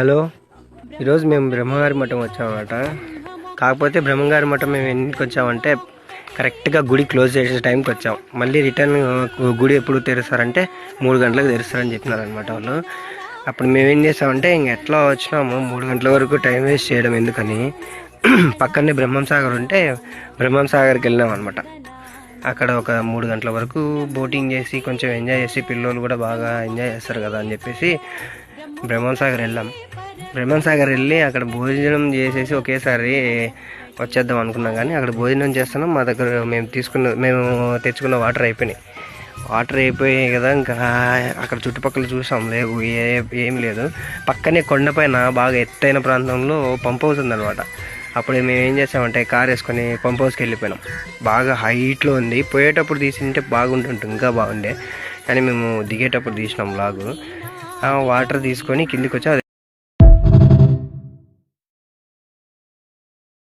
Hello, ఈరోజు మేము బ్రహ్మంగారి మఠం వచ్చామన్నమాట. కాకపోతే బ్రహ్మంగారి మఠం మేము ఎన్నికి వచ్చామంటే కరెక్ట్గా గుడి క్లోజ్ చేసే టైంకి వచ్చాం. మళ్ళీ రిటర్న్ గుడి ఎప్పుడు తెరుస్తారంటే 3 గంటలకు తెరుస్తారని చెప్పినారనమాట వాళ్ళు. అప్పుడు మేమేం చేసామంటే ఎట్లా వచ్చినాము 3 గంటల వరకు టైం వేస్ట్ చేయడం ఎందుకని పక్కనే బ్రహ్మం సాగర్ ఉంటే బ్రహ్మం సాగర్కి వెళ్ళినాం అనమాట. అక్కడ ఒక 3 గంటల వరకు బోటింగ్ చేసి కొంచెం ఎంజాయ్ చేసి పిల్లలు కూడా బాగా ఎంజాయ్ చేస్తారు కదా అని చెప్పేసి బ్రహ్మం సాగర్ వెళ్ళాం. బ్రహ్మం సాగర్ వెళ్ళి అక్కడ భోజనం చేసేసి ఒకేసారి వచ్చేద్దాం అనుకున్నాం. కానీ అక్కడ భోజనం చేస్తున్నాం, మా దగ్గర మేము తెచ్చుకున్న వాటర్ అయిపోయాయి కదా. ఇంకా అక్కడ చుట్టుపక్కల చూసాం, లేవు ఏం లేదు. పక్కనే కొండపైన బాగా ఎత్తైన ప్రాంతంలో పంప్ హౌస్ ఉందన్నమాట. అప్పుడు మేము ఏం చేసామంటే కార్ వేసుకొని పంప్ హౌస్కి వెళ్ళిపోయినాం. బాగా హైట్లో ఉంది. పోయేటప్పుడు తీసింటే బాగుంటుంటే ఇంకా బాగుండే, కానీ మేము దిగేటప్పుడు తీసినాం లాగు. వాటర్ తీసుకొని కిందికి వచ్చి